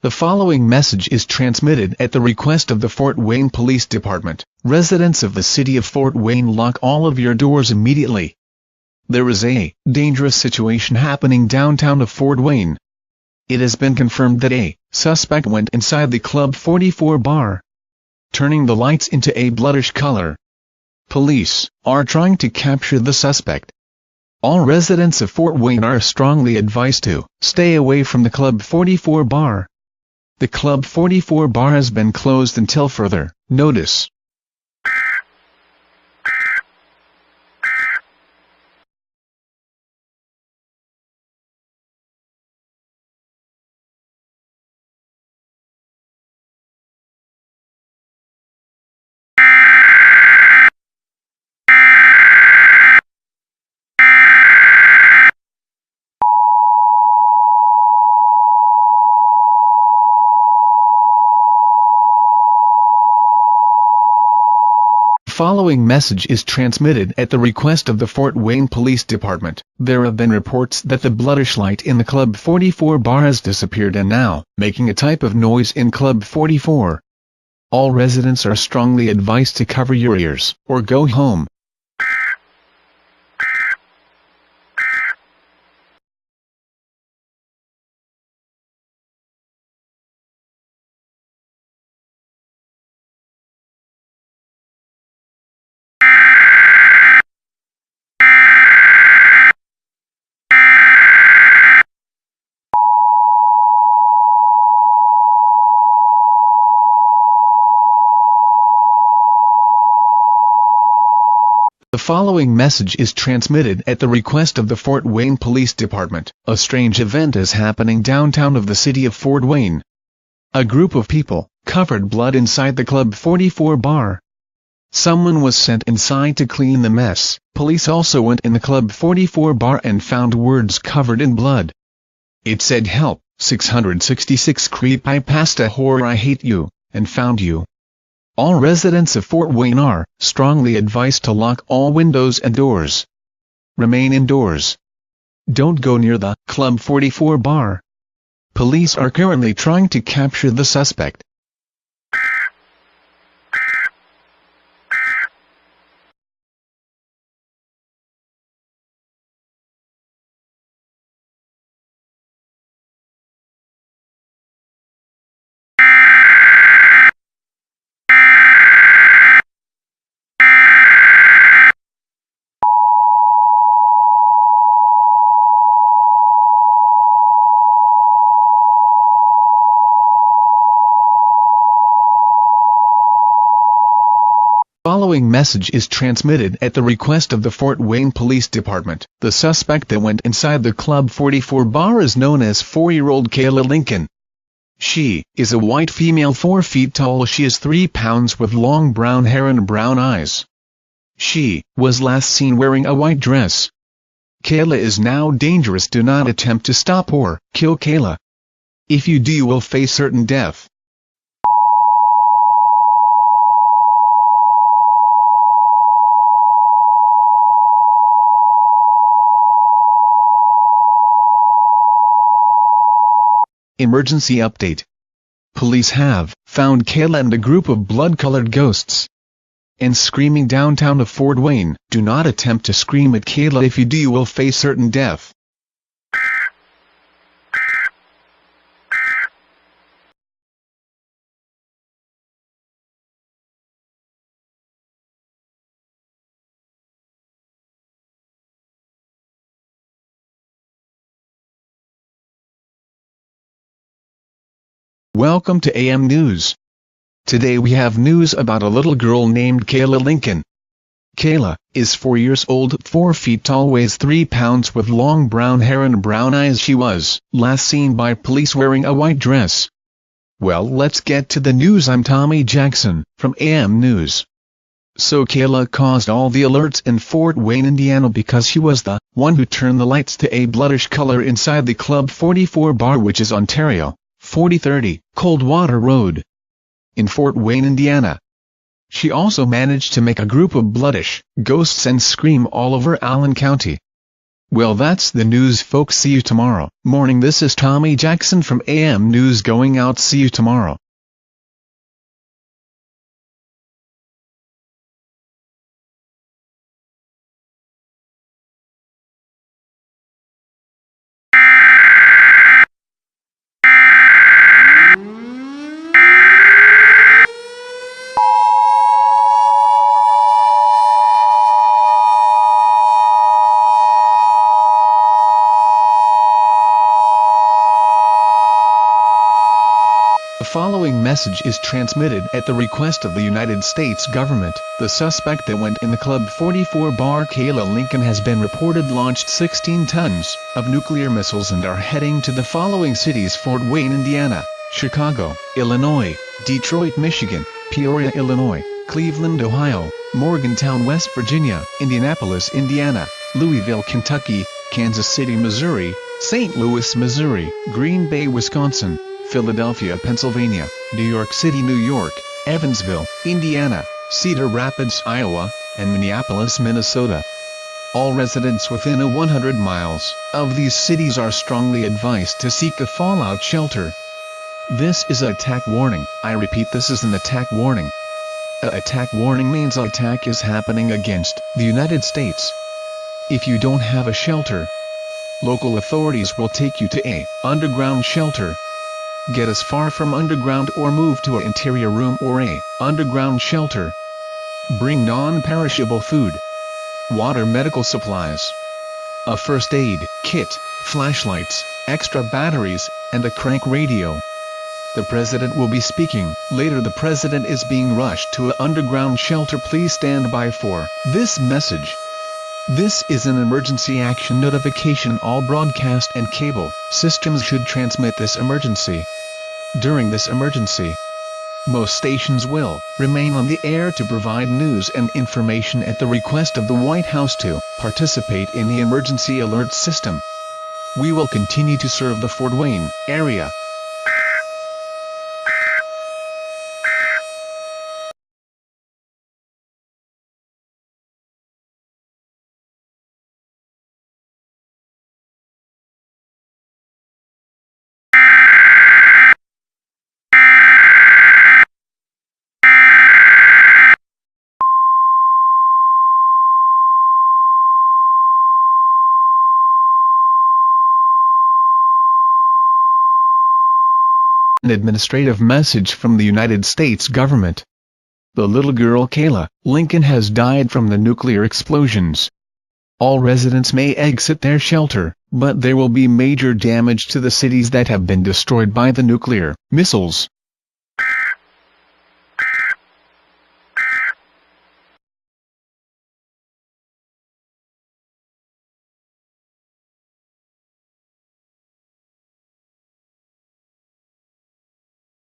The following message is transmitted at the request of the Fort Wayne Police Department. Residents of the city of Fort Wayne, lock all of your doors immediately. There is a dangerous situation happening downtown of Fort Wayne. It has been confirmed that a suspect went inside the Club 44 bar, turning the lights into a bloodish color. Police are trying to capture the suspect. All residents of Fort Wayne are strongly advised to stay away from the Club 44 bar. The Club 44 bar has been closed until further notice. The following message is transmitted at the request of the Fort Wayne Police Department. There have been reports that the bloodish light in the Club 44 bar has disappeared and now making a type of noise in Club 44. All residents are strongly advised to cover your ears or go home. The following message is transmitted at the request of the Fort Wayne Police Department. A strange event is happening downtown of the city of Fort Wayne. A group of people covered blood inside the Club 44 bar. Someone was sent inside to clean the mess. Police also went in the Club 44 bar and found words covered in blood. It said, "Help, 666 creepypasta horror, I hate you, and found you." All residents of Fort Wayne are strongly advised to lock all windows and doors. Remain indoors. Don't go near the Club 44 bar. Police are currently trying to capture the suspect. Following message is transmitted at the request of the Fort Wayne Police Department. The suspect that went inside the Club 44 bar is known as 4-year-old Kayla Lincoln. She is a white female 4 feet tall. She is 3 pounds with long brown hair and brown eyes. She was last seen wearing a white dress. Kayla is now dangerous. Do not attempt to stop or kill Kayla. If you do, you will face certain death. Emergency update. Police have found Kayla and a group of blood-colored ghosts and screaming downtown of Fort Wayne. Do not attempt to scream at Kayla. If you do, you will face certain death. Welcome to AM News. Today we have news about a little girl named Kayla Lincoln. Kayla is 4 years old, 4 feet tall, weighs 3 pounds with long brown hair and brown eyes. She was last seen by police wearing a white dress. Well, let's get to the news. I'm Tommy Jackson from AM News. So Kayla caused all the alerts in Fort Wayne, Indiana, because she was the one who turned the lights to a bloodish color inside the Club 44 bar, which is Ontario 4030 Coldwater Road in Fort Wayne, Indiana. She also managed to make a group of bloodish ghosts and scream all over Allen County. Well, that's the news, folks. See you tomorrow morning. This is Tommy Jackson from AM News going out. See you tomorrow. The following message is transmitted at the request of the United States government. The suspect that went in the Club 44 bar Kayla Lincoln has been reported launched 16 tons of nuclear missiles and are heading to the following cities: Fort Wayne, Indiana; Chicago, Illinois; Detroit, Michigan; Peoria, Illinois; Cleveland, Ohio; Morgantown, West Virginia; Indianapolis, Indiana; Louisville, Kentucky; Kansas City, Missouri; St. Louis, Missouri; Green Bay, Wisconsin; Philadelphia, Pennsylvania; New York City, New York; Evansville, Indiana; Cedar Rapids, Iowa; and Minneapolis, Minnesota. All residents within 100 miles of these cities are strongly advised to seek a fallout shelter. This is an attack warning. I repeat, this is an attack warning. An attack warning means an attack is happening against the United States. If you don't have a shelter, local authorities will take you to a underground shelter. Get as far from underground or move to an interior room or a underground shelter. Bring non-perishable food, water, medical supplies, a first aid kit, flashlights, extra batteries, and a crank radio. The president will be speaking later. The president is being rushed to an underground shelter. Please stand by for this message. This is an emergency action notification. All broadcast and cable systems should transmit this emergency. During this emergency, most stations will remain on the air to provide news and information at the request of the White House to participate in the emergency alert system. We will continue to serve the Fort Wayne area. An administrative message from the United States government. The little girl Kayla Lincoln has died from the nuclear explosions. All residents may exit their shelter, but there will be major damage to the cities that have been destroyed by the nuclear missiles.